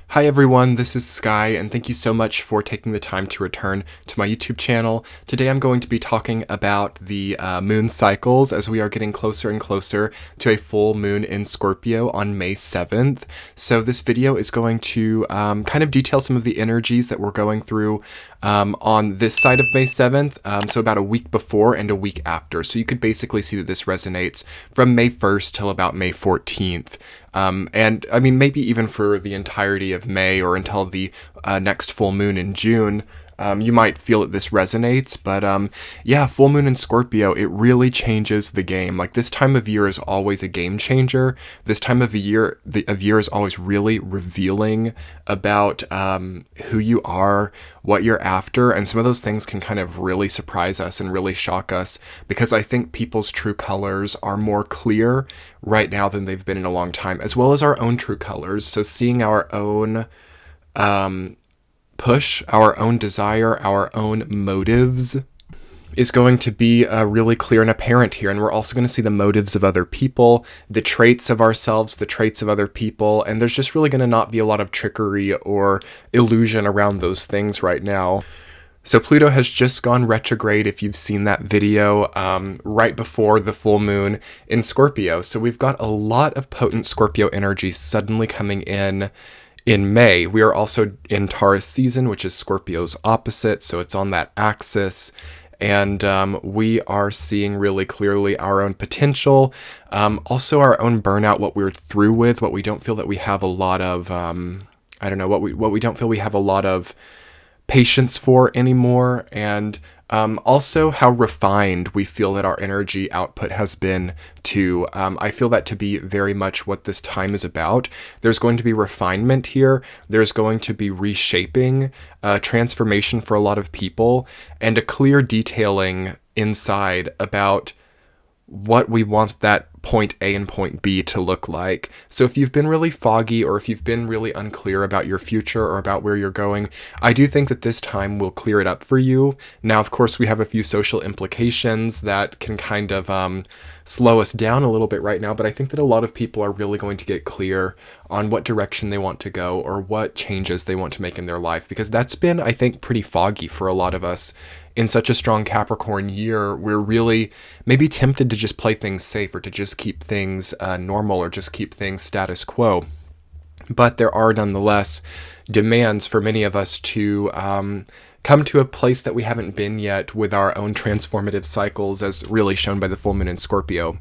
Hi everyone, this is Sky, and thank you so much for taking the time to return to my YouTube channel. Today I'm going to be talking about the moon cycles as we are getting closer and closer to a full moon in Scorpio on May 7th. So this video is going to kind of detail some of the energies that we're going through on this side of May 7th, so about a week before and a week after. So you could basically see that this resonates from May 1st till about May 14th. And I mean, maybe even for the entirety of May or until the next full moon in June, you might feel that this resonates. But yeah, full moon in Scorpio, it really changes the game. Like, this time of year is always a game changer. This time of year is always really revealing about who you are, what you're after, and some of those things can kind of really surprise us and really shock us, because I think people's true colors are more clear right now than they've been in a long time, as well as our own true colors. So seeing our own push, our own desire, our own motives is going to be really clear and apparent here. And we're also going to see the motives of other people, the traits of ourselves, the traits of other people, and there's just really going to not be a lot of trickery or illusion around those things right now. So Pluto has just gone retrograde, if you've seen that video, right before the full moon in Scorpio. So we've got a lot of potent Scorpio energy suddenly coming in May. We are also in Taurus season, which is Scorpio's opposite, so it's on that axis. And we are seeing really clearly our own potential, also our own burnout, what we're through with, what we don't feel that we have a lot of, what we don't feel we have a lot of patience for anymore, and also how refined we feel that our energy output has been to. I feel that to be very much what this time is about. There's going to be refinement here. There's going to be reshaping, transformation for a lot of people, and a clear detailing inside about what we want that point A and point B to look like. So if you've been really foggy, or if you've been really unclear about your future or about where you're going, I do think that this time will clear it up for you. Now, of course, we have a few social implications that can kind of slow us down a little bit right now, but I think that a lot of people are really going to get clear on what direction they want to go or what changes they want to make in their life, because that's been, I think, pretty foggy for a lot of us. In such a strong Capricorn year, we're really maybe tempted to just play things safe, or to just keep things normal, or just keep things status quo. But there are nonetheless demands for many of us to come to a place that we haven't been yet with our own transformative cycles, as really shown by the full moon in Scorpio.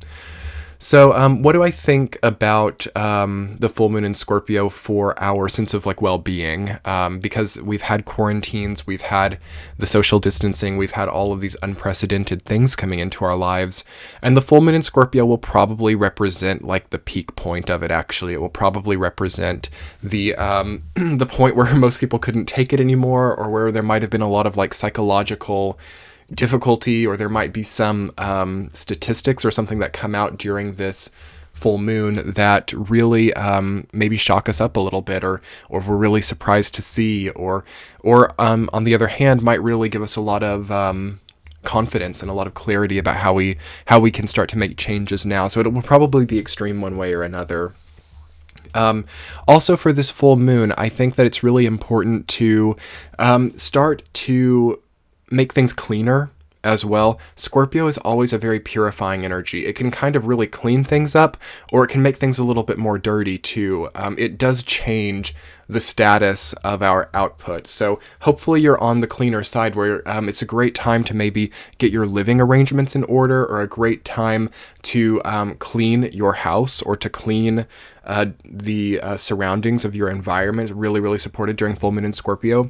So what do I think about the full moon in Scorpio for our sense of well-being? Because we've had quarantines, we've had the social distancing, we've had all of these unprecedented things coming into our lives, and the full moon in Scorpio will probably represent the peak point of it. Actually, it will probably represent the the point where most people couldn't take it anymore, or where there might have been a lot of psychological difficulty, or there might be some statistics or something that come out during this full moon that really maybe shock us up a little bit, or we're really surprised to see, or on the other hand might really give us a lot of confidence and a lot of clarity about how we can start to make changes now. So it will probably be extreme one way or another. Also, for this full moon, I think that it's really important to start to make things cleaner as well. Scorpio is always a very purifying energy. It can kind of really clean things up, or it can make things a little bit more dirty too. It does change the status of our output. So hopefully you're on the cleaner side, where it's a great time to maybe get your living arrangements in order, or a great time to clean your house, or to clean the surroundings of your environment. Really, really supported during full moon in Scorpio.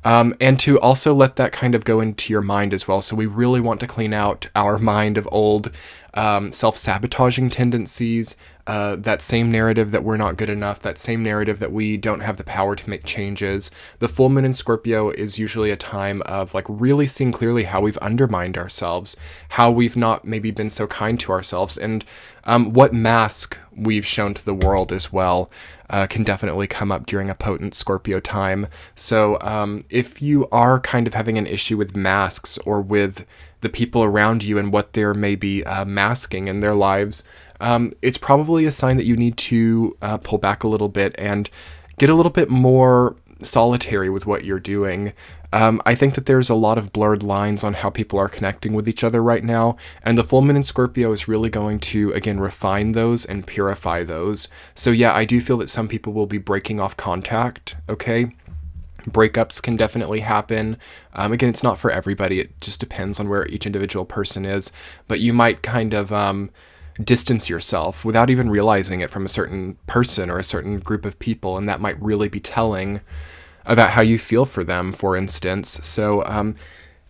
And to also let that kind of go into your mind as well. So we really want to clean out our mind of old self-sabotaging tendencies, that same narrative that we're not good enough, that same narrative that we don't have the power to make changes. The full moon in Scorpio is usually a time of really seeing clearly how we've undermined ourselves, how we've not maybe been so kind to ourselves, and what mask we've shown to the world as well. Can definitely come up during a potent Scorpio time. So if you are kind of having an issue with masks, or with the people around you and what they're maybe masking in their lives, it's probably a sign that you need to pull back a little bit and get a little bit more solitary with what you're doing. I think that there's a lot of blurred lines on how people are connecting with each other right now, and the full moon in Scorpio is really going to, again, refine those and purify those. So yeah, I do feel that some people will be breaking off contact, okay? Breakups can definitely happen. Again, it's not for everybody. It just depends on where each individual person is, but you might kind of distance yourself without even realizing it from a certain person or a certain group of people, and that might really be telling about how you feel for them, for instance. So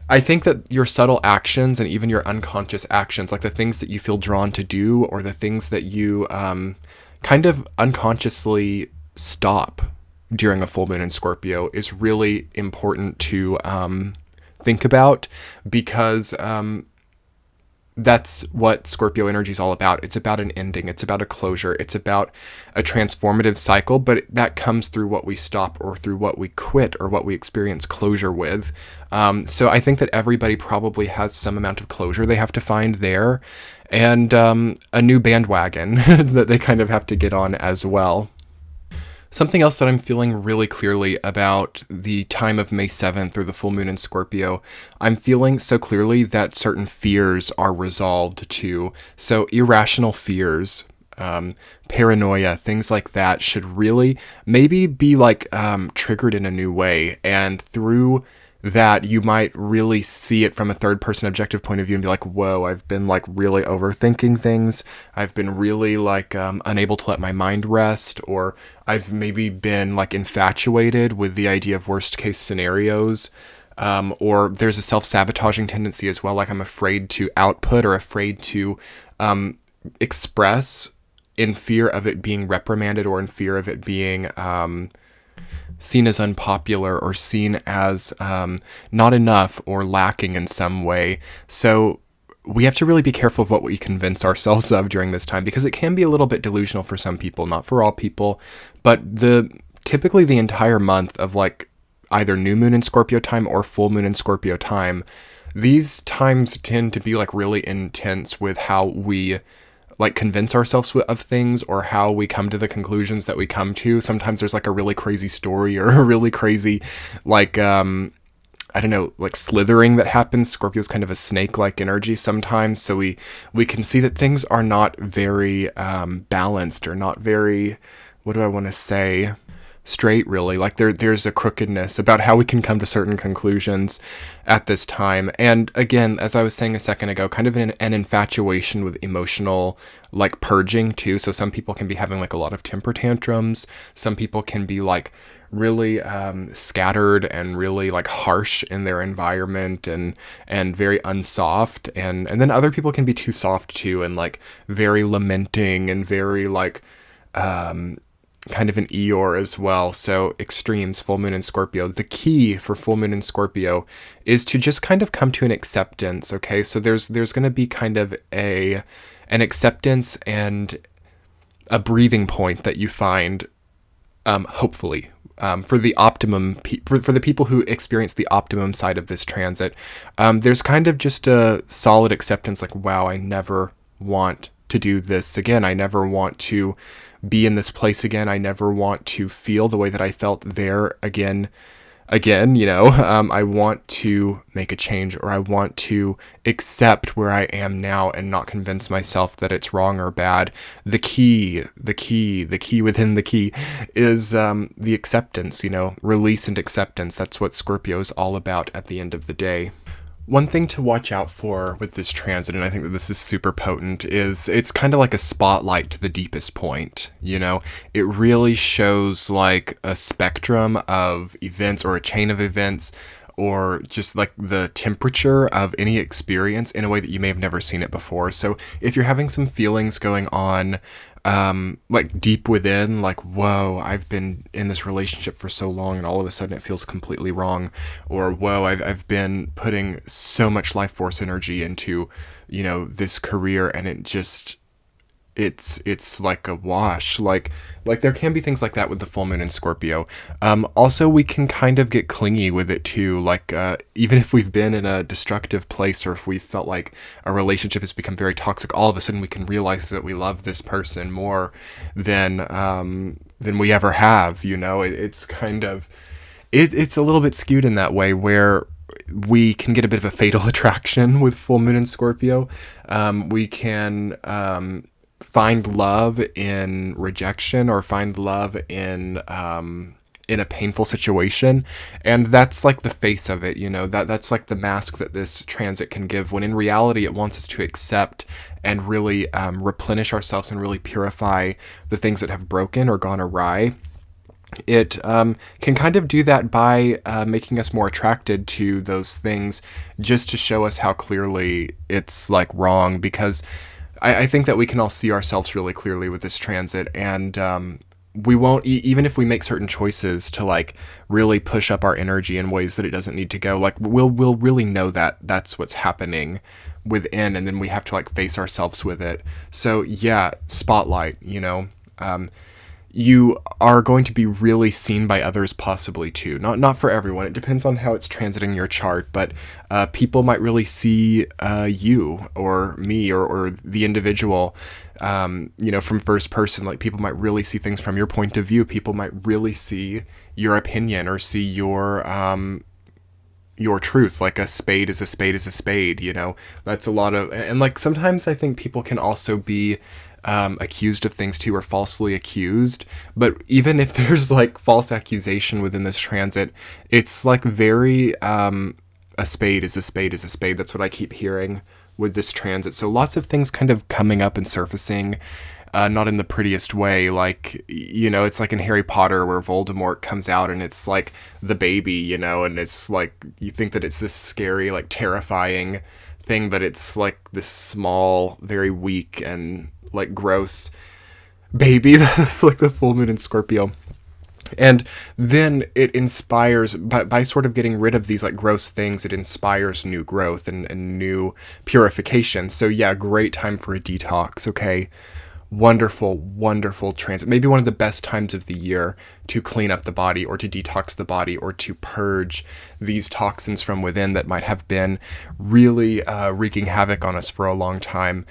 I think that your subtle actions and even your unconscious actions, like the things that you feel drawn to do or the things that you kind of unconsciously stop during a full moon in Scorpio, is really important to think about, because that's what Scorpio energy is all about. It's about an ending. It's about a closure. It's about a transformative cycle, but that comes through what we stop or through what we quit or what we experience closure with. So I think that everybody probably has some amount of closure they have to find there, and a new bandwagon that they kind of have to get on as well. Something else that I'm feeling really clearly about the time of May 7th, or the full moon in Scorpio, I'm feeling so clearly that certain fears are resolved too. So irrational fears, paranoia, things like that should really maybe be like triggered in a new way. And through that, you might really see it from a third person objective point of view and be like, whoa, I've been like really overthinking things. I've been really like unable to let my mind rest, or I've maybe been like infatuated with the idea of worst case scenarios. Or there's a self-sabotaging tendency as well. Like I'm afraid to output or afraid to express in fear of it being reprimanded, or in fear of it being seen as unpopular, or seen as not enough or lacking in some way. So we have to really be careful of what we convince ourselves of during this time, because it can be a little bit delusional for some people, not for all people. But typically the entire month of like either new moon in Scorpio time or full moon in Scorpio time, these times tend to be like really intense with how we like convince ourselves of things, or how we come to the conclusions that we come to. Sometimes there's like a really crazy story, or a really crazy like I don't know, like slithering that happens. Scorpio's kind of a snake-like energy sometimes, so we can see that things are not very balanced, or not very, what do I want to say, straight, really. Like there's a crookedness about how we can come to certain conclusions at this time. And again, as I was saying a second ago, kind of an infatuation with emotional like purging too. So some people can be having like a lot of temper tantrums. Some people can be like really scattered and really like harsh in their environment, and very unsoft, and then other people can be too soft too, and like very lamenting and very like kind of an Eeyore as well. So extremes, full moon in Scorpio. The key for full moon in Scorpio is to just kind of come to an acceptance, okay? So there's going to be kind of an acceptance and a breathing point that you find, hopefully, for the optimum, for the people who experience the optimum side of this transit. There's kind of just a solid acceptance, like, wow, I never want to do this again. I never want to be in this place again. I never want to feel the way that I felt there again, you know. I want to make a change, or I want to accept where I am now and not convince myself that it's wrong or bad. The key within the key is the acceptance, you know, release and acceptance. That's what Scorpio is all about at the end of the day. One thing to watch out for with this transit, and I think that this is super potent, is it's kind of like a spotlight to the deepest point, you know? It really shows like a spectrum of events, or a chain of events, or just like the temperature of any experience in a way that you may have never seen it before. So if you're having some feelings going on, like deep within, like, whoa, I've been in this relationship for so long and all of a sudden it feels completely wrong, or whoa, I've been putting so much life force energy into, you know, this career, and it just, it's like a wash. Like there can be things like that with the full moon in Scorpio. Also, we can kind of get clingy with it too. Like, even if we've been in a destructive place, or if we felt like a relationship has become very toxic, all of a sudden we can realize that we love this person more than than we ever have. It's kind of it's a little bit skewed in that way where we can get a bit of a fatal attraction with full moon in Scorpio. We can find love in rejection or find love in a painful situation, and that's like the face of it. That's like the mask that this transit can give, when in reality it wants us to accept and really replenish ourselves and really purify the things that have broken or gone awry. It can kind of do that by making us more attracted to those things, just to show us how clearly it's like wrong, because I think that we can all see ourselves really clearly with this transit, and we won't, even if we make certain choices to like really push up our energy in ways that it doesn't need to go, like we'll really know that that's what's happening within, and then we have to like face ourselves with it. So yeah, spotlight, you are going to be really seen by others, possibly too. Not for everyone. It depends on how it's transiting your chart, but people might really see you or me or the individual, from first person. Like, people might really see things from your point of view. People might really see your opinion or see your truth. Like, a spade is a spade is a spade. That's a lot of, and like sometimes I think people can also be accused of things too, or falsely accused. But even if there's like false accusation within this transit, it's like very a spade is a spade is a spade. That's what I keep hearing with this transit. So lots of things kind of coming up and surfacing, not in the prettiest way. Like, it's like in Harry Potter where Voldemort comes out and it's like the baby, and it's like, you think that it's this scary, like terrifying thing, but it's like this small, very weak and like gross baby. That's like the full moon in Scorpio. And then it inspires, by sort of getting rid of these like gross things, it inspires new growth and new purification. So yeah, great time for a detox. Okay, wonderful, wonderful transit. Maybe one of the best times of the year to clean up the body, or to detox the body, or to purge these toxins from within that might have been really wreaking havoc on us for a long time.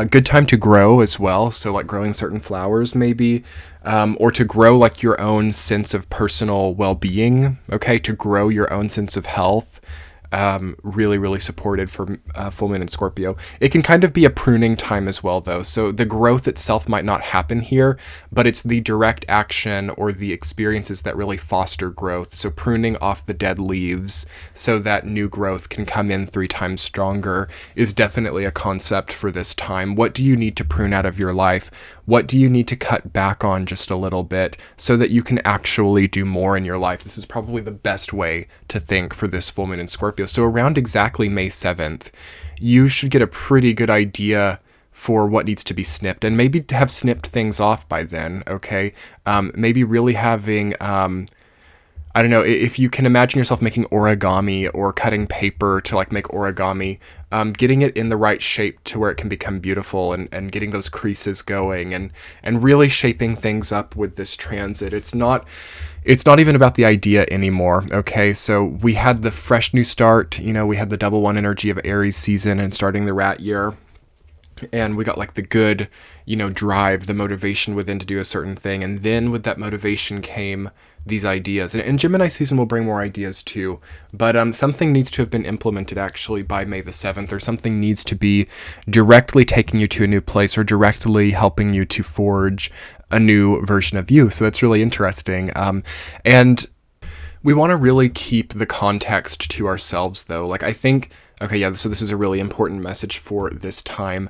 Good time to grow as well. So like growing certain flowers maybe, or to grow like your own sense of personal well-being. Okay, to grow your own sense of health. Really, really supported for full moon in Scorpio. It can kind of be a pruning time as well, though. So the growth itself might not happen here, but it's the direct action or the experiences that really foster growth. So pruning off the dead leaves so that new growth can come in 3 times stronger is definitely a concept for this time. What do you need to prune out of your life? What do you need to cut back on just a little bit so that you can actually do more in your life? This is probably the best way to think for this full moon in Scorpio. So around exactly May 7th, you should get a pretty good idea for what needs to be snipped, and maybe have snipped things off by then, okay? Maybe really having... I don't know, if you can imagine yourself making origami or cutting paper to like make origami, getting it in the right shape to where it can become beautiful, and getting those creases going, and really shaping things up with this transit. It's not even about the idea anymore, okay? So we had the fresh new start, we had the double one energy of Aries season and starting the rat year. And we got like the good, drive, the motivation within to do a certain thing. And then with that motivation came these ideas. And Gemini season will bring more ideas too. But something needs to have been implemented actually by May the 7th, or something needs to be directly taking you to a new place, or directly helping you to forge a new version of you. So that's really interesting. And we want to really keep the context to ourselves, though. Like, I think... Okay, yeah, so this is a really important message for this time.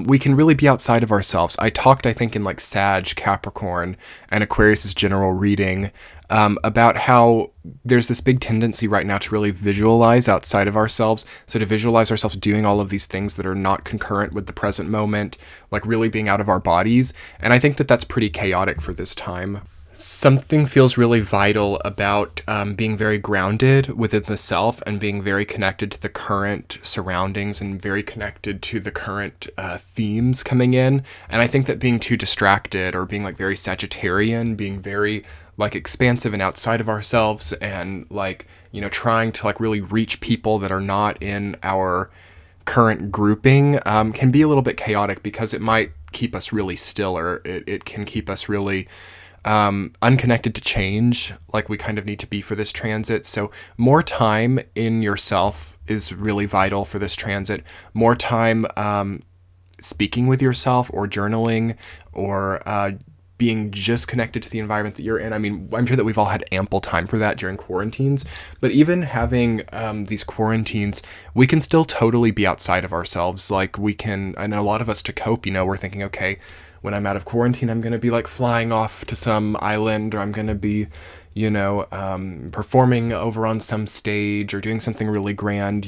We can really be outside of ourselves. I think in like Sag, Capricorn, and Aquarius's general reading about how there's this big tendency right now to really visualize outside of ourselves. So to visualize ourselves doing all of these things that are not concurrent with the present moment, like really being out of our bodies. And I think that that's pretty chaotic for this time. Something feels really vital about being very grounded within the self, and being very connected to the current surroundings, and very connected to the current themes coming in. And I think that being too distracted, or being like very Sagittarian, being very like expansive and outside of ourselves, and like, trying to like really reach people that are not in our current grouping, can be a little bit chaotic, because it might keep us really still, or it can keep us really unconnected to change, like we kind of need to be for this transit. So more time in yourself is really vital for this transit. More time speaking with yourself or journaling or being just connected to the environment that you're in. I mean, I'm sure that we've all had ample time for that during quarantines, but even having these quarantines, we can still totally be outside of ourselves. Like we can, I know a lot of us to cope, we're thinking, okay, when I'm out of quarantine, I'm going to be like flying off to some island, or I'm going to be, performing over on some stage or doing something really grand,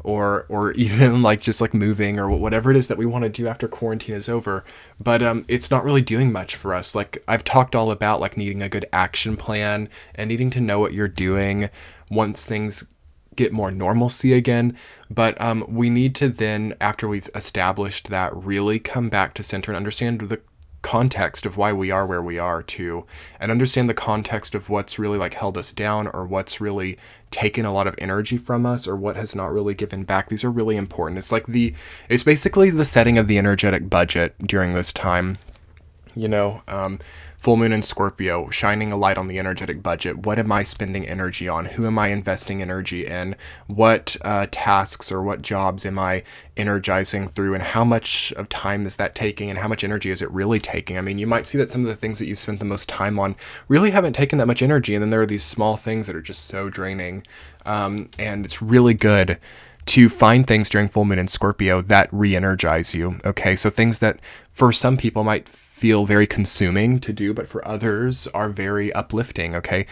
or even like just like moving or whatever it is that we want to do after quarantine is over. But it's not really doing much for us. Like I've talked all about like needing a good action plan and needing to know what you're doing once things get more normalcy again. But we need to then, after we've established that, really come back to center and understand the context of why we are where we are too, and understand the context of what's really like held us down, or what's really taken a lot of energy from us, or what has not really given back. These are really important. It's basically the setting of the energetic budget during this time. Full moon in Scorpio, shining a light on the energetic budget. What am I spending energy on? Who am I investing energy in? What tasks or what jobs am I energizing through? And how much of time is that taking? And how much energy is it really taking? I mean, you might see that some of the things that you've spent the most time on really haven't taken that much energy. And then there are these small things that are just so draining. And it's really good to find things during full moon in Scorpio that re-energize you. Okay, so things that for some people might feel very consuming to do, but for others are very uplifting. Okay,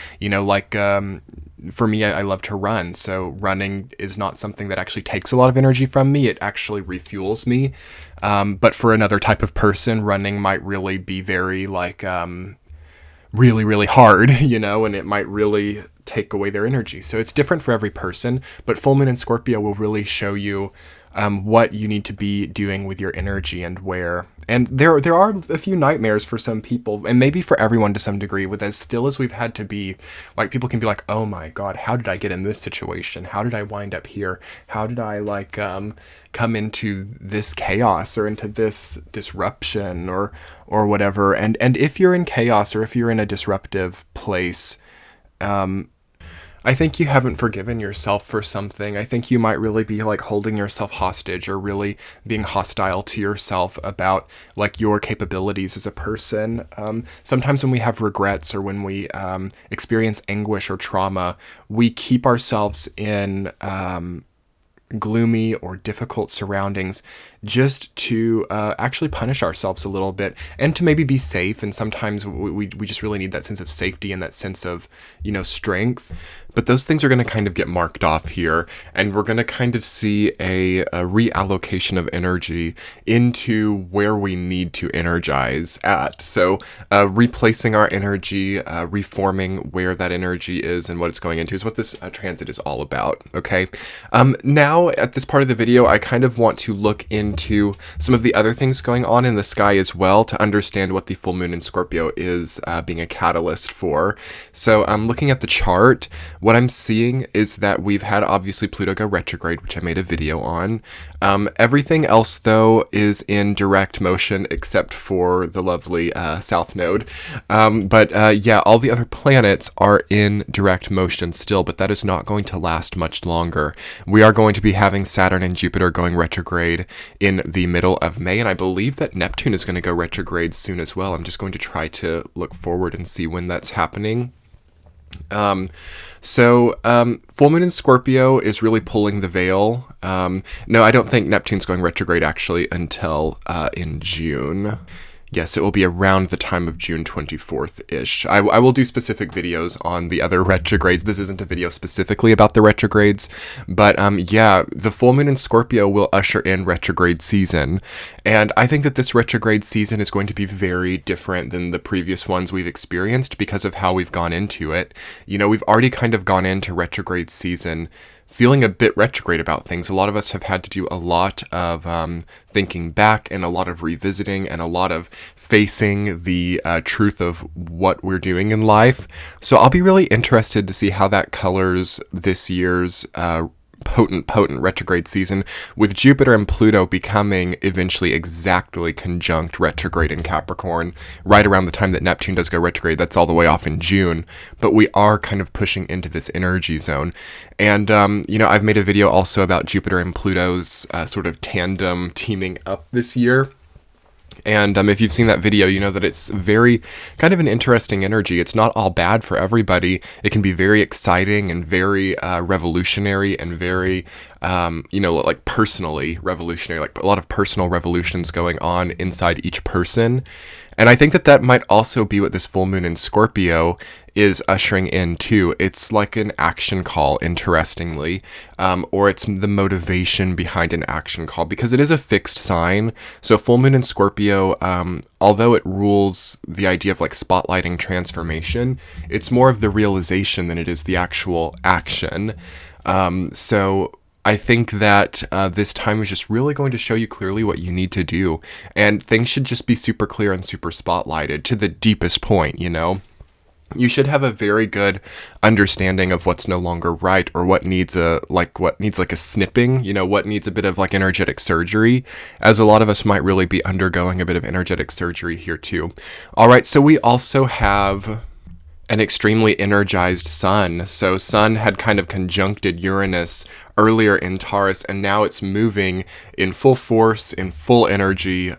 for me, I love to run, so running is not something that actually takes a lot of energy from me. It actually refuels me. But for another type of person, running might really be very really, really hard, and it might really take away their energy. So it's different for every person, but full moon in Scorpio will really show you what you need to be doing with your energy and where. And there are a few nightmares for some people, and maybe for everyone to some degree, with as still as we've had to be. Like, people can be like, oh my God, how did I get in this situation? How did I wind up here? How did I come into this chaos or into this disruption or whatever? And if you're in chaos, or if you're in a disruptive place, I think you haven't forgiven yourself for something. I think you might really be like holding yourself hostage, or really being hostile to yourself about like your capabilities as a person. Sometimes when we have regrets, or when we experience anguish or trauma, we keep ourselves in gloomy or difficult surroundings just to actually punish ourselves a little bit, and to maybe be safe. And sometimes we just really need that sense of safety and that sense of strength. But those things are going to kind of get marked off here, and we're going to kind of see a reallocation of energy into where we need to energize at. So replacing our energy, reforming where that energy is and what it's going into is what this transit is all about. Okay. Now at this part of the video, I kind of want to look into some of the other things going on in the sky as well, to understand what the full moon in Scorpio is being a catalyst for. So looking at the chart, what I'm seeing is that we've had obviously Pluto go retrograde, which I made a video on. Everything else though is in direct motion except for the lovely South Node. Yeah, all the other planets are in direct motion still, but that is not going to last much longer. We are going to be having Saturn and Jupiter going retrograde in the middle of May, and I believe that Neptune is going to go retrograde soon as well. I'm just going to try to look forward and see when that's happening. Full moon in Scorpio is really pulling the veil. No, I don't think Neptune's going retrograde actually until in June. Yes, it will be around the time of June 24th-ish. I will do specific videos on the other retrogrades. This isn't a video specifically about the retrogrades, but yeah, the full moon in Scorpio will usher in retrograde season. And I think that this retrograde season is going to be very different than the previous ones we've experienced because of how we've gone into it. We've already kind of gone into retrograde season feeling a bit retrograde about things. A lot of us have had to do a lot of thinking back, and a lot of revisiting, and a lot of facing the truth of what we're doing in life. So I'll be really interested to see how that colors this year's potent retrograde season, with Jupiter and Pluto becoming eventually exactly conjunct retrograde in Capricorn, right around the time that Neptune does go retrograde. That's all the way off in June, but we are kind of pushing into this energy zone. And, I've made a video also about Jupiter and Pluto's sort of tandem teaming up this year. And if you've seen that video, you know that it's very kind of an interesting energy. It's not all bad for everybody. It can be very exciting and very revolutionary and very, like personally revolutionary, like a lot of personal revolutions going on inside each person. And I think that might also be what this full moon in Scorpio is ushering in too. It's like an action call, interestingly, or it's the motivation behind an action call, because it is a fixed sign. So full moon in Scorpio, although it rules the idea of like spotlighting transformation, it's more of the realization than it is the actual action. So I think that this time is just really going to show you clearly what you need to do, and things should just be super clear and super spotlighted to the deepest point, You should have a very good understanding of what's no longer right, or what needs a snipping, what needs a bit of like energetic surgery, as a lot of us might really be undergoing a bit of energetic surgery here too. All right, so we also have an extremely energized sun. So Sun had kind of conjuncted Uranus earlier in Taurus, and now it's moving in full force, in full energy,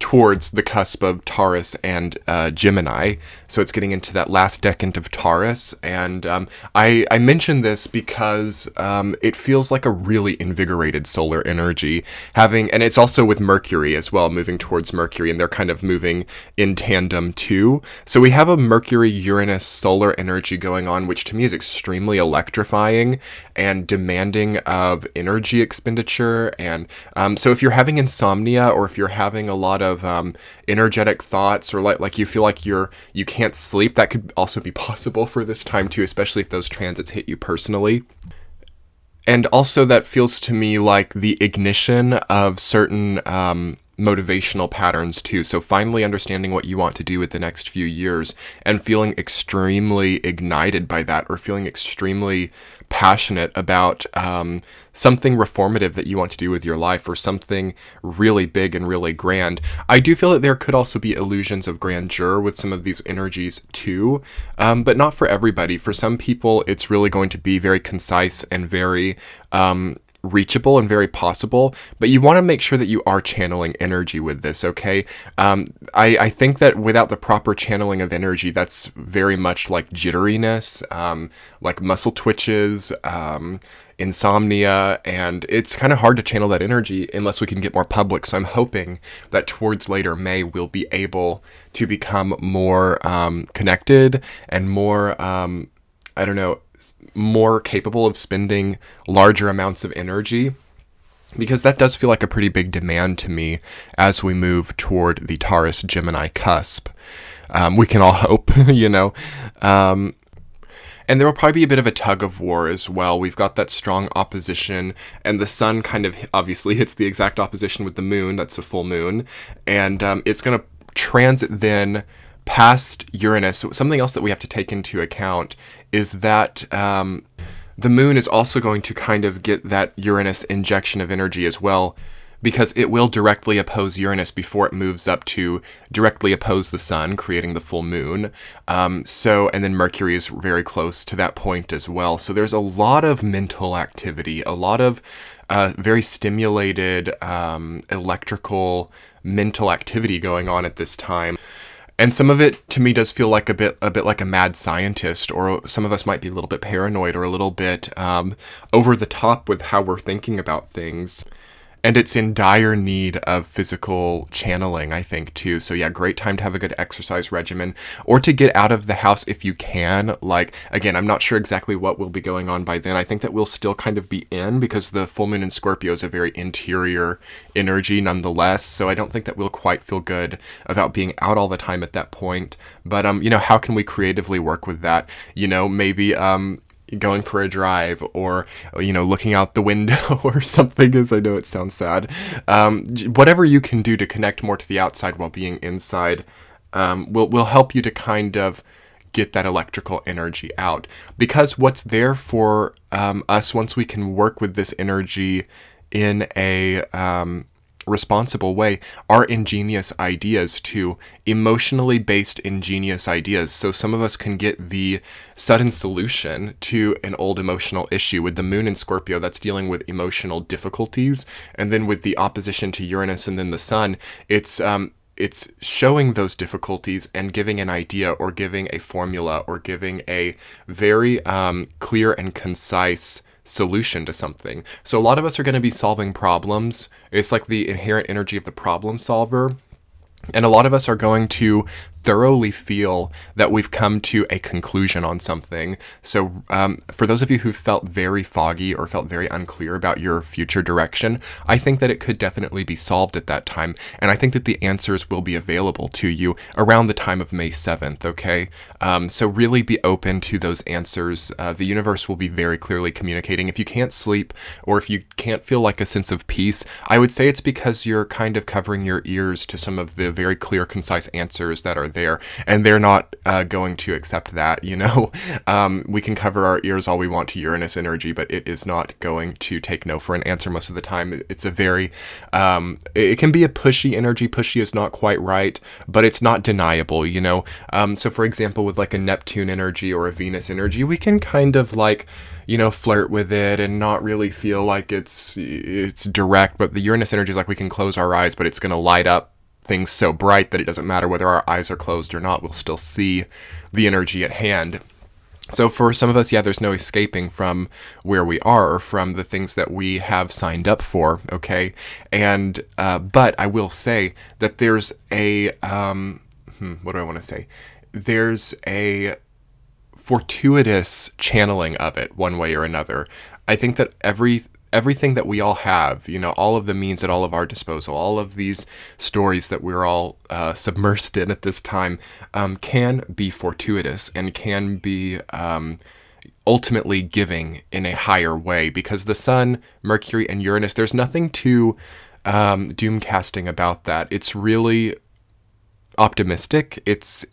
towards the cusp of Taurus and Gemini. So it's getting into that last decade of Taurus. And I mention this because it feels like a really invigorated solar energy. And it's also with Mercury as well, moving towards Mercury, and they're kind of moving in tandem too. So we have a Mercury-Uranus solar energy going on, which to me is extremely electrifying and demanding of energy expenditure. And so if you're having insomnia, or if you're having a lot of energetic thoughts, or like you feel like you can't sleep, that could also be possible for this time too, especially if those transits hit you personally. And also that feels to me like the ignition of certain motivational patterns too. So finally understanding what you want to do with the next few years, and feeling extremely ignited by that, or feeling extremely passionate about something reformative that you want to do with your life, or something really big and really grand. I do feel that there could also be illusions of grandeur with some of these energies too, but not for everybody. For some people, it's really going to be very concise and very reachable and very possible, but you want to make sure that you are channeling energy with this, okay? I think that without the proper channeling of energy, that's very much like jitteriness, like muscle twitches, insomnia, and it's kind of hard to channel that energy unless we can get more public. So I'm hoping that towards later May, we'll be able to become more connected and more, more capable of spending larger amounts of energy, because that does feel like a pretty big demand to me as we move toward the Taurus-Gemini cusp. We can all hope, and there will probably be a bit of a tug of war as well. We've got that strong opposition, and the sun kind of obviously hits the exact opposition with the moon. That's a full moon, and it's going to transit then past Uranus. Something else that we have to take into account is that the moon is also going to kind of get that Uranus injection of energy as well, because it will directly oppose Uranus before it moves up to directly oppose the sun, creating the full moon. And then Mercury is very close to that point as well. So there's a lot of mental activity, a lot of very stimulated electrical mental activity going on at this time. And some of it, to me, does feel like a bit like a mad scientist, or some of us might be a little bit paranoid, or a little bit over the top with how we're thinking about things. And it's in dire need of physical channeling, I think, too. So yeah, great time to have a good exercise regimen, or to get out of the house if you can. Like, again, I'm not sure exactly what will be going on by then. I think that we'll still kind of be in, because the full moon in Scorpio is a very interior energy nonetheless. So I don't think that we'll quite feel good about being out all the time at that point. But, how can we creatively work with that? Maybe, going for a drive, or looking out the window or something, as I know it sounds sad. Whatever you can do to connect more to the outside while being inside will help you to kind of get that electrical energy out. Because what's there for us once we can work with this energy in a responsible way are ingenious ideas too, emotionally based ingenious ideas. So some of us can get the sudden solution to an old emotional issue. With the moon in Scorpio, that's dealing with emotional difficulties, and then with the opposition to Uranus and then the sun, it's showing those difficulties and giving an idea or giving a formula or giving a very clear and concise solution to something. So a lot of us are going to be solving problems. It's like the inherent energy of the problem solver. And a lot of us are going to thoroughly feel that we've come to a conclusion on something. So for those of you who felt very foggy or felt very unclear about your future direction, I think that it could definitely be solved at that time. And I think that the answers will be available to you around the time of May 7th, okay? So really be open to those answers. The universe will be very clearly communicating. If you can't sleep or if you can't feel like a sense of peace, I would say it's because you're kind of covering your ears to some of the very clear, concise answers that are there, and they're not going to accept that, you know. We can cover our ears all we want to Uranus energy, but it is not going to take no for an answer most of the time. It's a very, it can be a pushy energy. Pushy is not quite right, but it's not deniable, you know. So for example, with like a Neptune energy or a Venus energy, we can kind of like, you know, flirt with it and not really feel like it's direct. But the Uranus energy is like we can close our eyes, but it's going to light up things so bright that it doesn't matter whether our eyes are closed or not, we'll still see the energy at hand. So for some of us, yeah, there's no escaping from where we are or from the things that we have signed up for, okay? And, but I will say that there's a, what do I want to say? There's a fortuitous channeling of it one way or another. I think that everything that we all have, you know, all of the means at all of our disposal, all of these stories that we're all submersed in at this time can be fortuitous and can be ultimately giving in a higher way, because the sun, Mercury, and Uranus, there's nothing too doom casting about that. It's really optimistic. It's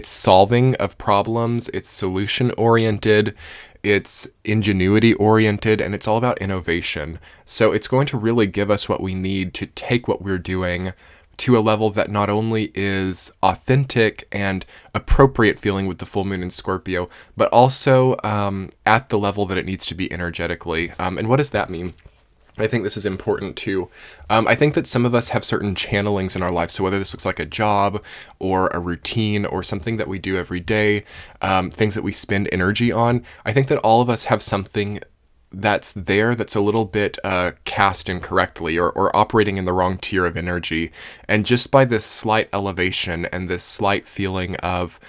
solving of problems. It's solution oriented. It's ingenuity oriented, and it's all about innovation. So it's going to really give us what we need to take what we're doing to a level that not only is authentic and appropriate feeling with the full moon in Scorpio, but also at the level that it needs to be energetically. And what does that mean? I think this is important too. I think that some of us have certain channelings in our lives. So whether this looks like a job or a routine or something that we do every day, things that we spend energy on, I think that all of us have something that's there that's a little bit cast incorrectly or operating in the wrong tier of energy. And just by this slight elevation and this slight feeling of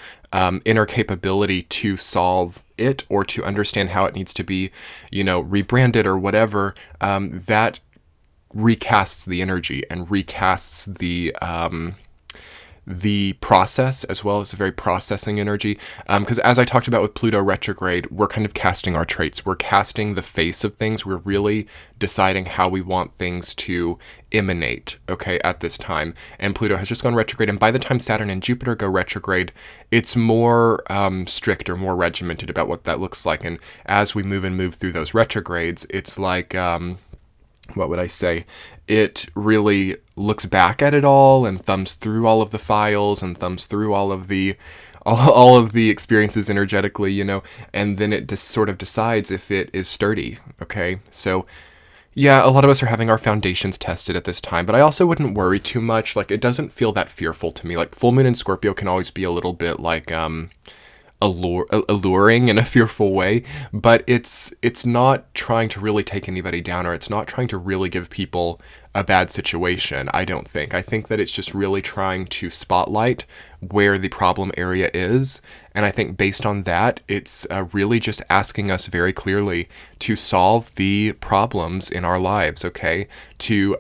inner capability to solve it or to understand how it needs to be, you know, rebranded or whatever, that recasts the energy and recasts the process, as well as a very processing energy. Because as I talked about with Pluto retrograde, we're kind of casting our traits. We're casting the face of things. We're really deciding how we want things to emanate, okay, at this time. And Pluto has just gone retrograde. And by the time Saturn and Jupiter go retrograde, it's more strict or more regimented about what that looks like. And as we move through those retrogrades, it's like, what would I say? It really looks back at it all and thumbs through all of the files and thumbs through all of the experiences energetically, you know, and then it just sort of decides if it is sturdy, okay? So yeah, a lot of us are having our foundations tested at this time, but I also wouldn't worry too much. Like, it doesn't feel that fearful to me. Like, full moon in Scorpio can always be a little bit like alluring in a fearful way, but it's not trying to really take anybody down, or it's not trying to really give people a bad situation, I don't think. I think that it's just really trying to spotlight where the problem area is, and I think based on that, it's really just asking us very clearly to solve the problems in our lives, okay? To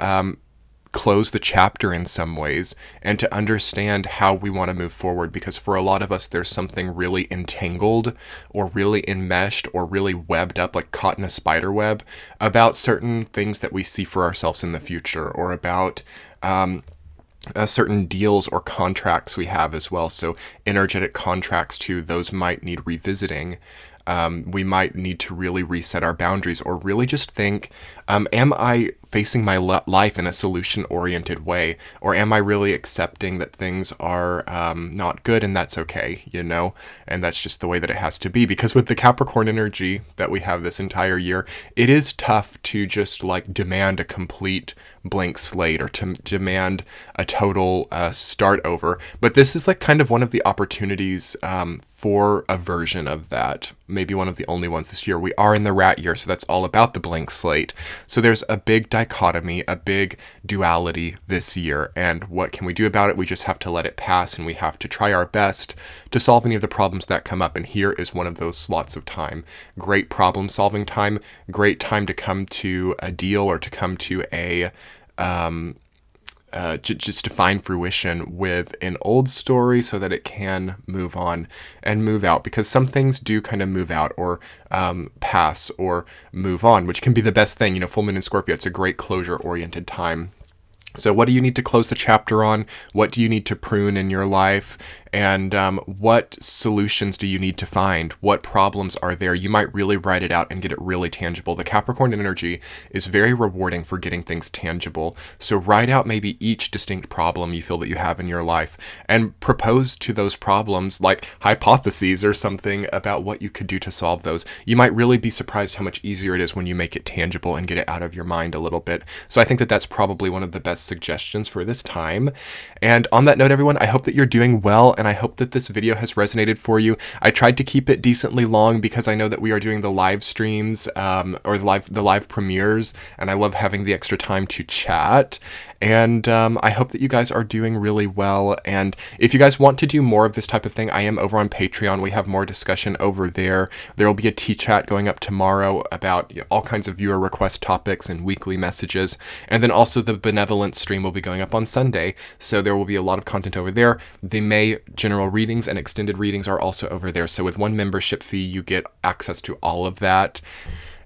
close the chapter in some ways and to understand how we want to move forward, because for a lot of us there's something really entangled or really enmeshed or really webbed up, like caught in a spider web, about certain things that we see for ourselves in the future, or about certain deals or contracts we have as well. So energetic contracts too, those might need revisiting. We might need to really reset our boundaries, or really just think, am I facing my life in a solution-oriented way? Or am I really accepting that things are not good and that's okay, you know? And that's just the way that it has to be. Because with the Capricorn energy that we have this entire year, it is tough to just like demand a complete blank slate, or to demand a total start over. But this is like kind of one of the opportunities for a version of that. Maybe one of the only ones this year. We are in the rat year, so that's all about the blank slate. So there's a big dichotomy, a big duality this year. And what can we do about it? We just have to let it pass, and we have to try our best to solve any of the problems that come up. And here is one of those slots of time. Great problem solving time, great time to come to a deal, or to come to a just to find fruition with an old story, so that it can move on and move out, because some things do kind of move out, or pass, or move on, which can be the best thing. You know, full moon in Scorpio, it's a great closure oriented time. So what do you need to close the chapter on? What do you need to prune in your life? And what solutions do you need to find? What problems are there? You might really write it out and get it really tangible. The Capricorn energy is very rewarding for getting things tangible. So write out maybe each distinct problem you feel that you have in your life, and propose to those problems like hypotheses or something about what you could do to solve those. You might really be surprised how much easier it is when you make it tangible and get it out of your mind a little bit. So I think that that's probably one of the best suggestions for this time. And on that note, everyone, I hope that you're doing well, and I hope that this video has resonated for you. I tried to keep it decently long because I know that we are doing the live streams, or the live premieres, and I love having the extra time to chat. And I hope that you guys are doing really well. And if you guys want to do more of this type of thing, I am over on Patreon. We have more discussion over there. There will be a tea chat going up tomorrow about all kinds of viewer request topics and weekly messages. And then also the benevolent stream will be going up on Sunday. So there will be a lot of content over there. The May general readings and extended readings are also over there. So with one membership fee, you get access to all of that.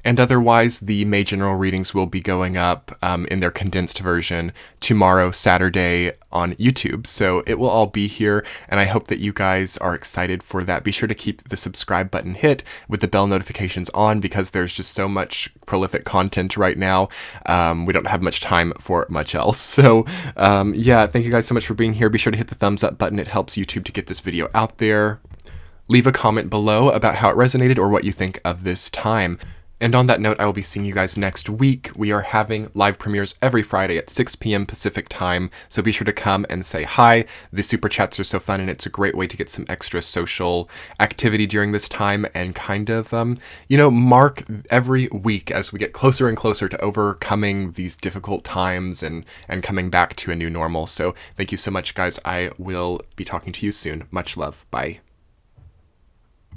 And otherwise, the May general readings will be going up in their condensed version tomorrow, Saturday, on YouTube. So it will all be here, and I hope that you guys are excited for that. Be sure to keep the subscribe button hit with the bell notifications on, because there's just so much prolific content right now. We don't have much time for much else. So yeah, thank you guys so much for being here. Be sure to hit the thumbs up button. It helps YouTube to get this video out there. Leave a comment below about how it resonated or what you think of this time. And on that note, I will be seeing you guys next week. We are having live premieres every Friday at 6 p.m. Pacific time, so be sure to come and say hi. The super chats are so fun, and it's a great way to get some extra social activity during this time, and kind of, mark every week as we get closer and closer to overcoming these difficult times and coming back to a new normal. So thank you so much, guys. I will be talking to you soon. Much love. Bye.